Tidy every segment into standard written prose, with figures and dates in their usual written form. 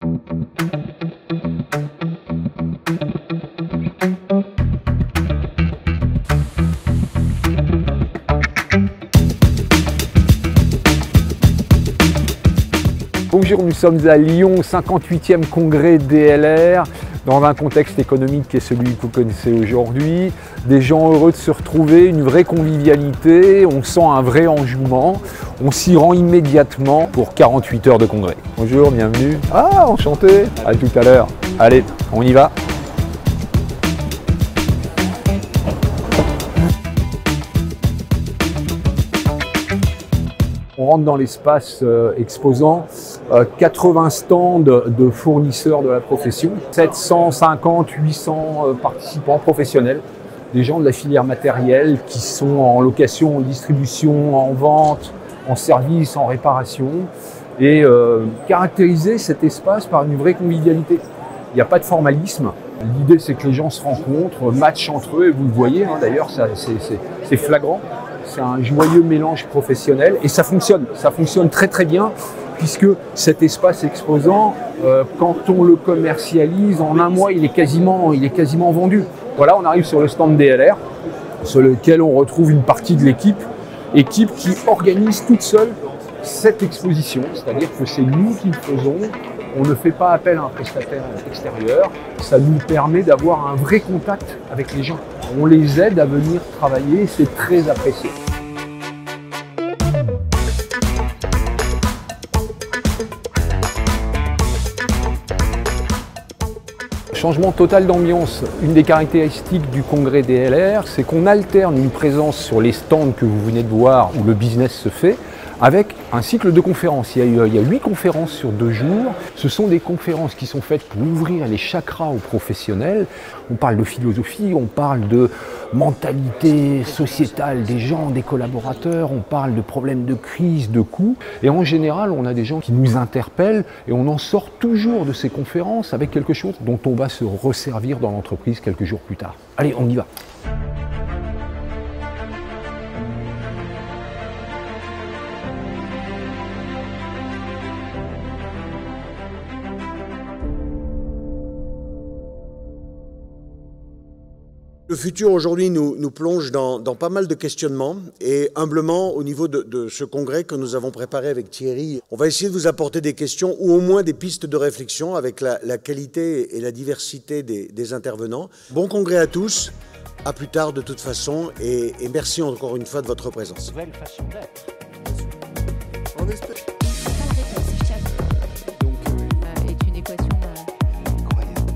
Bonjour, nous sommes à Lyon, 58e congrès DLR, dans un contexte économique qui est celui que vous connaissez aujourd'hui. Des gens heureux de se retrouver, une vraie convivialité, on sent un vrai enjouement. On s'y rend immédiatement pour 48 heures de congrès. Bonjour, bienvenue. Ah, enchanté. À tout à l'heure. Allez, on y va. On rentre dans l'espace exposant 80 stands de fournisseurs de la profession, 750-800 participants professionnels, des gens de la filière matérielle qui sont en location, en distribution, en vente, en service, en réparation, et caractériser cet espace par une vraie convivialité. Il n'y a pas de formalisme. L'idée, c'est que les gens se rencontrent, matchent entre eux, et vous le voyez, hein, d'ailleurs, c'est flagrant. C'est un joyeux mélange professionnel et ça fonctionne très très bien puisque cet espace exposant, quand on le commercialise, en un mois, il est quasiment vendu. Voilà, on arrive sur le stand DLR, sur lequel on retrouve une partie de l'équipe qui organise toute seule cette exposition, c'est-à-dire que c'est nous qui le faisons. On ne fait pas appel à un prestataire extérieur, ça nous permet d'avoir un vrai contact avec les gens. On les aide à venir travailler, c'est très apprécié. Changement total d'ambiance. Une des caractéristiques du congrès DLR, c'est qu'on alterne une présence sur les stands que vous venez de voir où le business se fait, avec un cycle de conférences. Il y a 8 conférences sur 2 jours. Ce sont des conférences qui sont faites pour ouvrir les chakras aux professionnels. On parle de philosophie, on parle de mentalité sociétale des gens, des collaborateurs, on parle de problèmes de crise, de coûts. Et en général, on a des gens qui nous interpellent et on en sort toujours de ces conférences avec quelque chose dont on va se resservir dans l'entreprise quelques jours plus tard. Allez, on y va. Le futur aujourd'hui nous plonge dans pas mal de questionnements et humblement au niveau de ce congrès que nous avons préparé avec Thierry, on va essayer de vous apporter des questions ou au moins des pistes de réflexion avec la qualité et la diversité des intervenants. Bon congrès à tous, à plus tard de toute façon et merci encore une fois de votre présence. Nouvelle façon d'être. On espère. Est une équation Incroyable,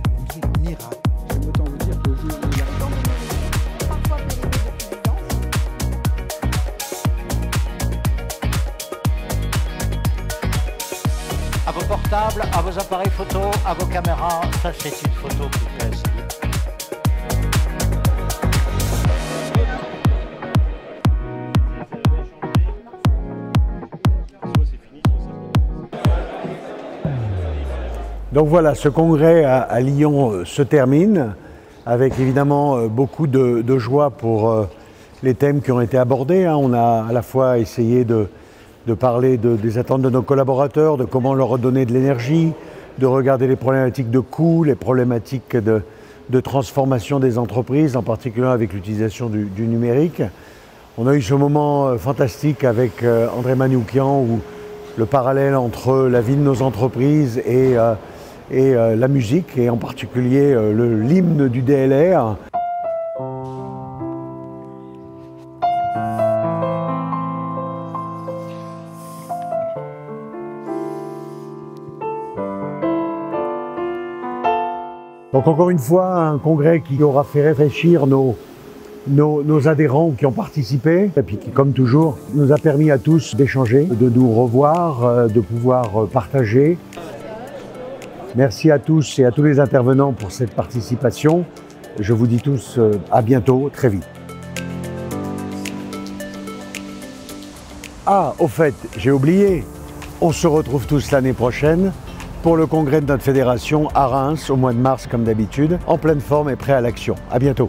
miracle. J'aime autant vous dire que À vos portables, à vos appareils photo, à vos caméras, ça c'est une photo qui pèse. Donc voilà, ce congrès à Lyon se termine avec évidemment beaucoup de joie pour les thèmes qui ont été abordés. On a à la fois essayé de parler des attentes de nos collaborateurs, de comment leur redonner de l'énergie, de regarder les problématiques de coûts, les problématiques de transformation des entreprises, en particulier avec l'utilisation du numérique. On a eu ce moment fantastique avec André Manoukian où le parallèle entre la vie de nos entreprises et la musique, et en particulier l'hymne du DLR. Donc encore une fois, un congrès qui aura fait réfléchir nos adhérents qui ont participé, et puis qui, comme toujours, nous a permis à tous d'échanger, de nous revoir, de pouvoir partager. Merci à tous et à tous les intervenants pour cette participation. Je vous dis tous à bientôt, très vite. Ah, au fait, j'ai oublié, on se retrouve tous l'année prochaine pour le congrès de notre fédération à Reims au mois de mars comme d'habitude, en pleine forme et prêt à l'action. À bientôt.